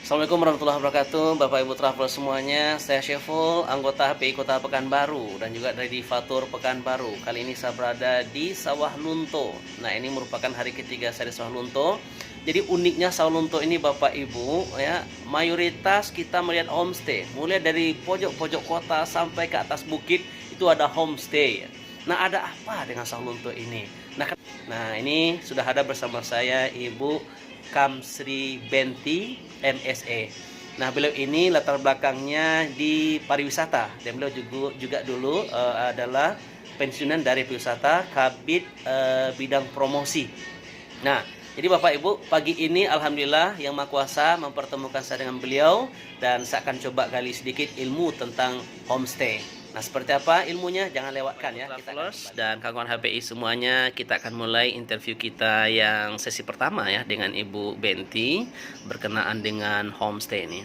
Assalamualaikum warahmatullahi wabarakatuh, Bapak Ibu traveler semuanya. Saya Syeful, anggota HPI Kota Pekanbaru dan juga dari Divatur Pekanbaru. Kali ini saya berada di Sawah Lunto. Nah, ini merupakan hari ketiga saya di Sawah Lunto. Jadi uniknya Sawah Lunto ini Bapak Ibu ya, mayoritas kita melihat homestay. Mulai dari pojok-pojok kota sampai ke atas bukit itu ada homestay. Nah, ada apa dengan Sawah Lunto ini? Nah, ini sudah ada bersama saya Ibu Kamsri Benti MSE. Nah, beliau ini latar belakangnya di pariwisata dan beliau juga dulu adalah pensiunan dari pariwisata, kabid bidang promosi. Nah, jadi Bapak Ibu, pagi ini alhamdulillah Yang Maha Kuasa mempertemukan saya dengan beliau dan saya akan coba gali sedikit ilmu tentang homestay. Nah, seperti apa ilmunya? Jangan lewatkan ya. Travelers dan kawan-kawan HPI semuanya, kita akan mulai interview kita yang sesi pertama ya dengan Ibu Benti berkenaan dengan homestay ini.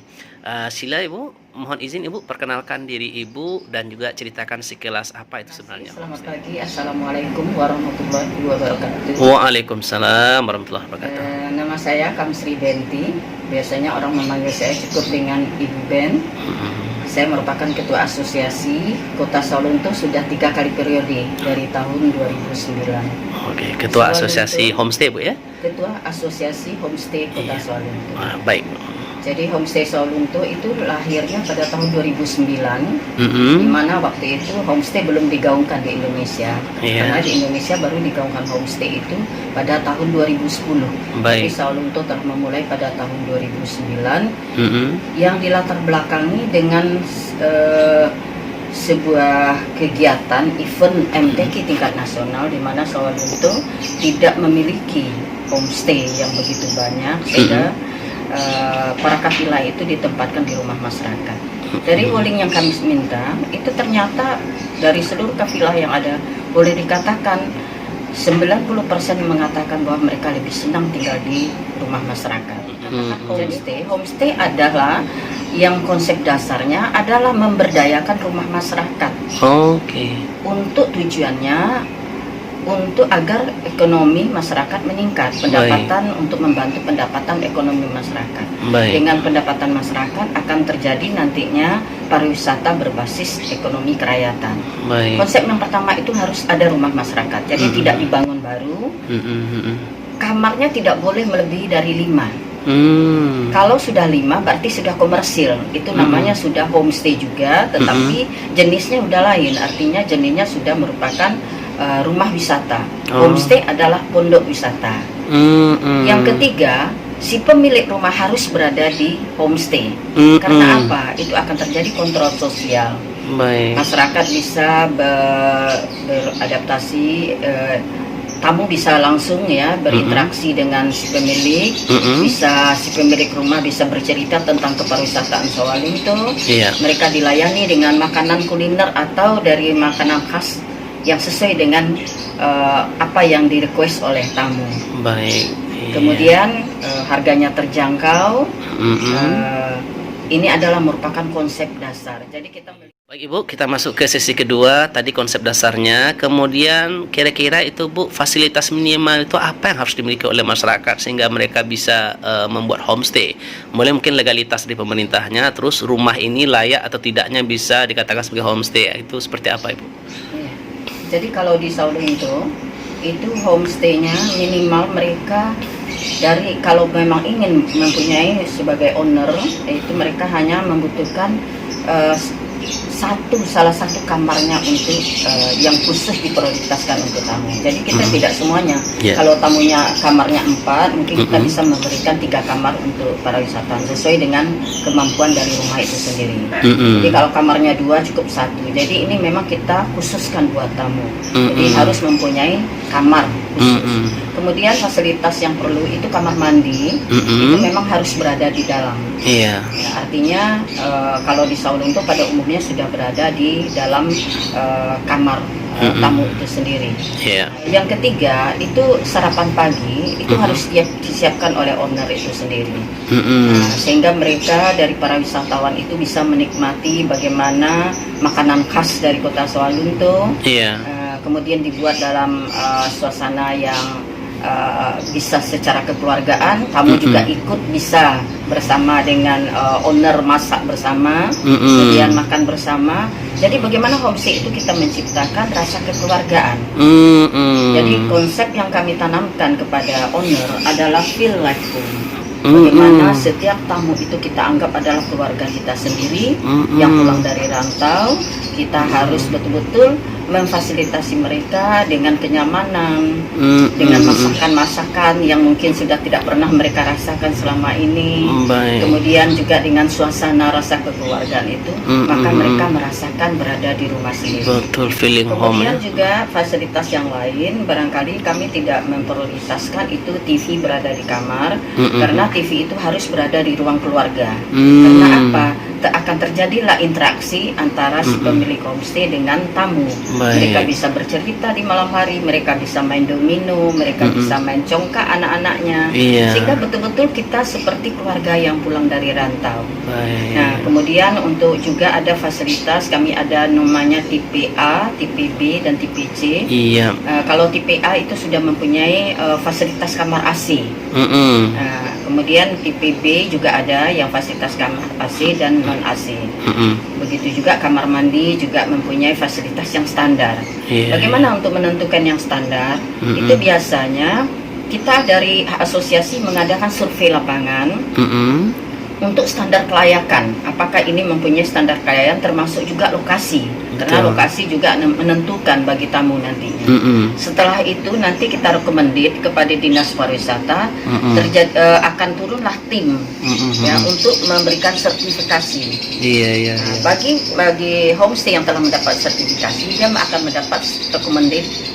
Sila Ibu, mohon izin Ibu perkenalkan diri Ibu dan juga ceritakan sekilas apa itu sebenarnya. Selamat pagi, Assalamualaikum warahmatullahi wabarakatuh. Waalaikumsalam warahmatullahi wabarakatuh. Nama saya Kamsri Benti. Biasanya orang memanggil saya cukup dengan Ibu Ben. Saya merupakan Ketua Asosiasi Kota Sawah Lunto sudah 3 kali periode dari tahun 2009. Oke, Ketua Asosiasi Homestay Bu ya? Ketua Asosiasi Homestay Kota Sawah Lunto. Baik. Jadi Homestay Sawah Lunto itu lahirnya pada tahun 2009, di mana waktu itu homestay belum digaungkan di Indonesia. Karena di Indonesia baru digaungkan homestay itu pada tahun 2010. Jadi Sawah Lunto telah memulai pada tahun 2009, yang dilatar belakangi dengan sebuah kegiatan event MTQ tingkat nasional, di mana Sawah Lunto tidak memiliki homestay yang begitu banyak, sehingga para kafilah itu ditempatkan di rumah masyarakat. Dari polling yang kami minta, itu ternyata dari seluruh kafilah yang ada, boleh dikatakan 90% mengatakan bahwa mereka lebih senang tinggal di rumah masyarakat. Homestay adalah yang konsep dasarnya adalah memberdayakan rumah masyarakat. Untuk tujuannya untuk agar ekonomi masyarakat meningkat, pendapatan untuk membantu pendapatan ekonomi masyarakat. Dengan pendapatan masyarakat akan terjadi nantinya pariwisata berbasis ekonomi kerakyatan. Konsep yang pertama itu harus ada rumah masyarakat, jadi tidak dibangun baru. Kamarnya tidak boleh melebihi dari 5. Kalau sudah 5 berarti sudah komersil, itu namanya sudah homestay juga, tetapi jenisnya udah lain, artinya jenisnya sudah merupakan rumah wisata. Homestay adalah pondok wisata. Yang ketiga, si pemilik rumah harus berada di homestay. Karena apa? Itu akan terjadi kontrol sosial. Masyarakat bisa beradaptasi, tamu bisa langsung ya berinteraksi dengan si pemilik, bisa si pemilik rumah bisa bercerita tentang kepariwisataan Sawah Lunto. Mereka dilayani dengan makanan kuliner atau dari makanan khas yang sesuai dengan apa yang di-request oleh tamu. Kemudian harganya terjangkau. Ini adalah merupakan konsep dasar. Jadi kita Baik Ibu, kita masuk ke sesi kedua. Tadi konsep dasarnya, kemudian kira-kira itu Bu, fasilitas minimal itu apa yang harus dimiliki oleh masyarakat sehingga mereka bisa membuat homestay. Mulai mungkin legalitas dari pemerintahnya, terus rumah ini layak atau tidaknya bisa dikatakan sebagai homestay. Itu seperti apa Ibu? Jadi kalau di Sawah Lunto itu homestay-nya minimal mereka dari, kalau memang ingin mempunyai sebagai owner, itu mereka hanya membutuhkan salah satu kamarnya untuk yang khusus diprioritaskan untuk tamu. Jadi kita tidak semuanya. Kalau tamunya kamarnya 4, mungkin kita bisa memberikan 3 kamar untuk para wisatawan sesuai dengan kemampuan dari rumah itu sendiri. Jadi kalau kamarnya 2 cukup 1. Jadi ini memang kita khususkan buat tamu. Jadi harus mempunyai kamar khusus. Kemudian fasilitas yang perlu itu kamar mandi, itu memang harus berada di dalam. Ya, artinya kalau di Sawah Lunto pada umumnya sudah berada di dalam kamar tamu itu sendiri. Yang ketiga itu sarapan pagi itu harus disiapkan oleh owner itu sendiri. Sehingga mereka dari para wisatawan itu bisa menikmati bagaimana makanan khas dari kota Sawah Lunto. Kemudian dibuat dalam suasana yang bisa secara kekeluargaan, tamu juga ikut bisa bersama dengan owner, masak bersama, kemudian makan bersama. Jadi bagaimana homestay itu kita menciptakan rasa kekeluargaan. Jadi konsep yang kami tanamkan kepada owner adalah feel like home. Bagaimana setiap tamu itu kita anggap adalah keluarga kita sendiri yang pulang dari rantau. Kita harus betul-betul memfasilitasi mereka dengan kenyamanan, dengan masakan-masakan yang mungkin sudah tidak pernah mereka rasakan selama ini. Kemudian juga dengan suasana rasa kekeluargaan itu, maka mereka merasakan berada di rumah sendiri. Betul, feeling home. Kemudian juga fasilitas yang lain, barangkali kami tidak memprioritaskan itu TV berada di kamar, karena TV itu harus berada di ruang keluarga. Karena apa? Akan terjadilah interaksi antara si pemilik homestay dengan tamu. Mereka bisa bercerita di malam hari, mereka bisa main domino, mereka bisa main congkak anak-anaknya, sehingga betul-betul kita seperti keluarga yang pulang dari rantau. Nah, kemudian untuk juga ada fasilitas, kami ada namanya tipe A, tipe B, dan tipe C. Kalau tipe A itu sudah mempunyai fasilitas kamar AC. Kemudian tipe B juga ada yang fasilitas kamar AC dan non AC. Begitu juga kamar mandi juga mempunyai fasilitas yang standar. Bagaimana untuk menentukan yang standar? Itu biasanya kita dari asosiasi mengadakan survei lapangan untuk standar kelayakan. Apakah ini mempunyai standar kelayakan, termasuk juga lokasi. Karena lokasi juga menentukan bagi tamu nantinya. Setelah itu nanti kita rekomendasi kepada Dinas Pariwisata, akan turunlah tim ya untuk memberikan sertifikasi. Bagi homestay yang telah mendapat sertifikasi, dia akan mendapat rekomendasi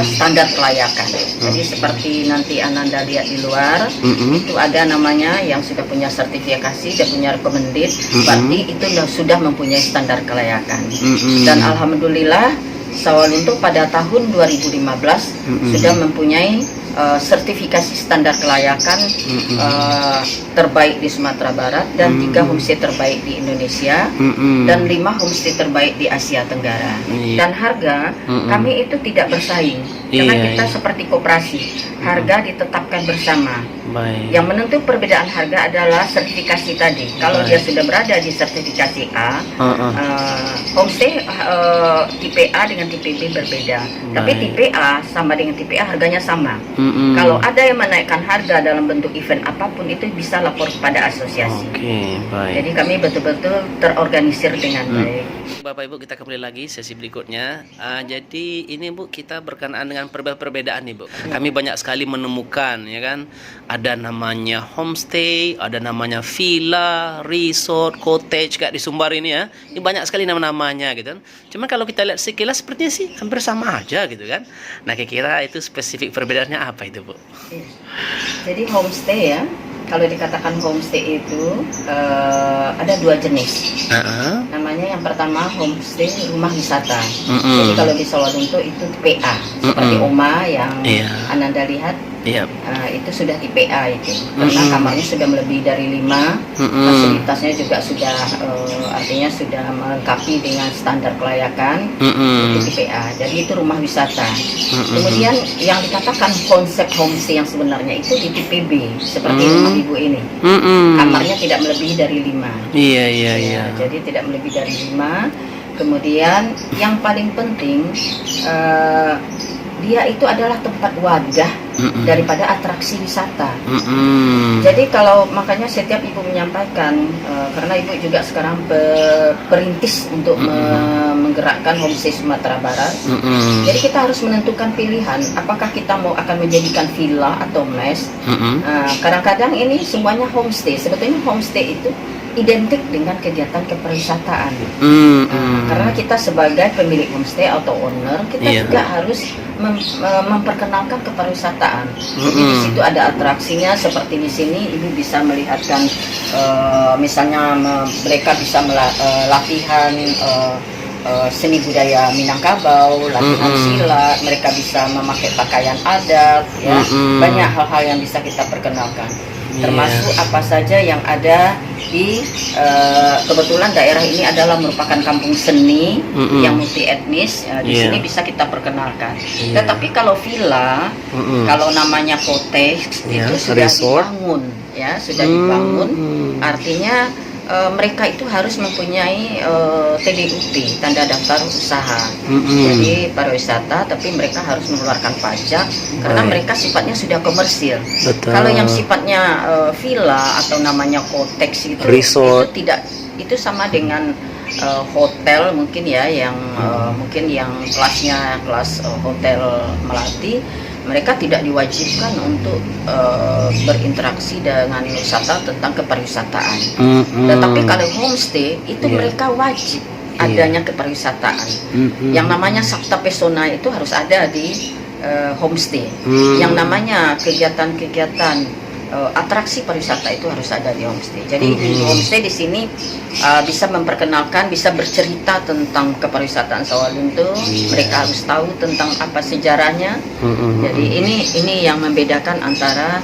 standar kelayakan. Jadi seperti nanti Ananda lihat di luar, itu ada namanya yang sudah punya sertifikasi dan punya rekomendasi, berarti itu sudah mempunyai standar kelayakan. Dan alhamdulillah Sawalunto pada tahun 2015 sudah mempunyai sertifikasi standar kelayakan terbaik di Sumatera Barat, dan 3 homestay terbaik di Indonesia, dan 5 homestay terbaik di Asia Tenggara. Dan harga kami itu tidak bersaing, karena kita seperti koperasi, harga ditetapkan bersama. Yang menentukan perbedaan harga adalah sertifikasi tadi. Kalau dia sudah berada di sertifikasi A, homestay tipe A dengan tipe B berbeda, tapi tipe A sama dengan tipe A harganya sama. Kalau ada yang menaikkan harga dalam bentuk event apapun, itu bisa lapor kepada asosiasi. Jadi kami betul-betul terorganisir dengan baik. Bapak Ibu, kita kembali lagi sesi berikutnya. Jadi ini Bu, kita berkenaan dengan perbedaan nih Bu. Kami banyak sekali menemukan, ya kan, ada namanya homestay, ada namanya villa, resort, cottage kayak di Sumbar ini ya. Ini banyak sekali nama-namanya gitu kan. Cuman kalau kita lihat sekilas sepertinya sih hampir sama aja gitu kan. Nah, kira-kira itu spesifik perbedaannya apa itu Bu? Jadi homestay ya, kalau dikatakan homestay itu ada 2 jenis. Namanya yang pertama homestay rumah wisata. Jadi kalau di Sawalunto itu tipe A, seperti Oma yang Ananda lihat. Itu sudah tipe A itu, karena kamarnya sudah melebihi dari 5, fasilitasnya juga sudah artinya sudah melengkapi dengan standar kelayakan. Itu tipe A, jadi itu rumah wisata. Kemudian yang dikatakan konsep homestay yang sebenarnya itu di tipe B, seperti rumah ibu ini, kamarnya tidak melebihi dari 5. Jadi tidak melebihi dari 5. Kemudian yang paling penting, dia itu adalah tempat wadah daripada atraksi wisata. Jadi kalau makanya setiap ibu menyampaikan, karena ibu juga sekarang perintis untuk menggerakkan homestay Sumatera Barat. Jadi kita harus menentukan pilihan, apakah kita mau akan menjadikan villa atau mes. Kadang-kadang ini semuanya homestay. Sebetulnya homestay itu identik dengan kegiatan kepariwisataan. Karena kita sebagai pemilik homestay atau owner, kita juga harus memperkenalkan kepariwisataan. Jadi di situ ada atraksinya, seperti di sini ibu bisa melihatkan misalnya mereka bisa latihan seni budaya Minangkabau, latihan silat, mereka bisa memakai pakaian adat, ya. Banyak hal-hal yang bisa kita perkenalkan. termasuk apa saja yang ada di kebetulan daerah ini adalah merupakan kampung seni yang multi etnis. Di sini bisa kita perkenalkan. Tetapi kalau villa, kalau namanya cottage itu sudah dibangun, ya sudah dibangun. Artinya mereka itu harus mempunyai TDUP, tanda daftar usaha. Jadi pariwisata, tapi mereka harus mengeluarkan pajak karena mereka sifatnya sudah komersil. Kalau yang sifatnya villa atau namanya cottage itu tidak, itu sama dengan hotel mungkin ya, yang mungkin yang kelasnya kelas hotel melati. Mereka tidak diwajibkan untuk berinteraksi dengan wisata tentang kepariwisataan. Tetapi kalau homestay itu mereka wajib adanya kepariwisataan. Yang namanya Sabta Pesona itu harus ada di homestay. Yang namanya kegiatan-kegiatan atraksi pariwisata itu harus ada di homestay. Jadi di homestay di sini bisa memperkenalkan, bisa bercerita tentang kepariwisataan Sawalunto. Mereka harus tahu tentang apa sejarahnya. Jadi ini yang membedakan antara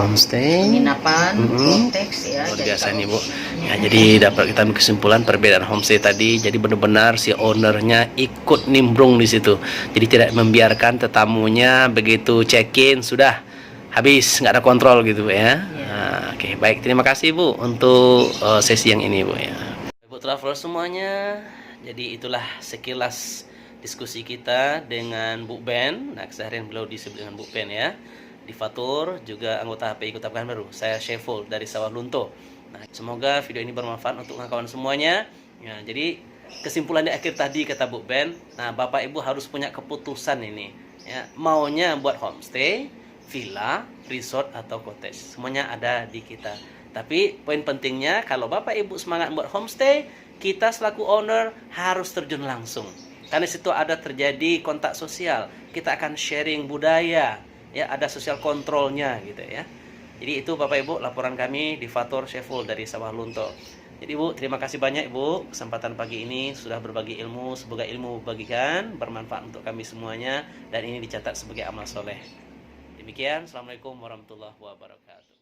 homestay, penginapan, konteks ya. Luar biasa nih Bu. Ya, jadi dapat kita ambil kesimpulan perbedaan homestay tadi. Jadi benar-benar si ownernya ikut nimbrung di situ. Jadi tidak membiarkan tetamunya begitu check-in sudah habis, nggak ada kontrol gitu ya. Nah, oke, baik, terima kasih Bu untuk sesi yang ini Bu ya. Ibu traveler semuanya, jadi itulah sekilas diskusi kita dengan Bu Ben. Nah, keseharian beliau disebut dengan Bu Ben ya. Di Fatur, juga anggota HPI Kota Pekanbaru. Saya Syeful dari Sawalunto. Nah, semoga video ini bermanfaat untuk kawan-kawan semuanya. Ya, jadi kesimpulan di akhir tadi kata Bu Ben, nah Bapak Ibu harus punya keputusan ini. Ya, maunya buat homestay, villa, resort atau cottage, semuanya ada di kita. Tapi poin pentingnya kalau Bapak Ibu semangat buat homestay, kita selaku owner harus terjun langsung. Karena situ ada terjadi kontak sosial, kita akan sharing budaya, ya ada sosial kontrolnya gitu ya. Jadi itu Bapak Ibu laporan kami di Fatur Syeful dari Sawalunto. Jadi Bu, terima kasih banyak Ibu kesempatan pagi ini sudah berbagi ilmu. Semoga ilmu bagikan bermanfaat untuk kami semuanya dan ini dicatat sebagai amal soleh. Demikian, Assalamualaikum warahmatullahi wabarakatuh.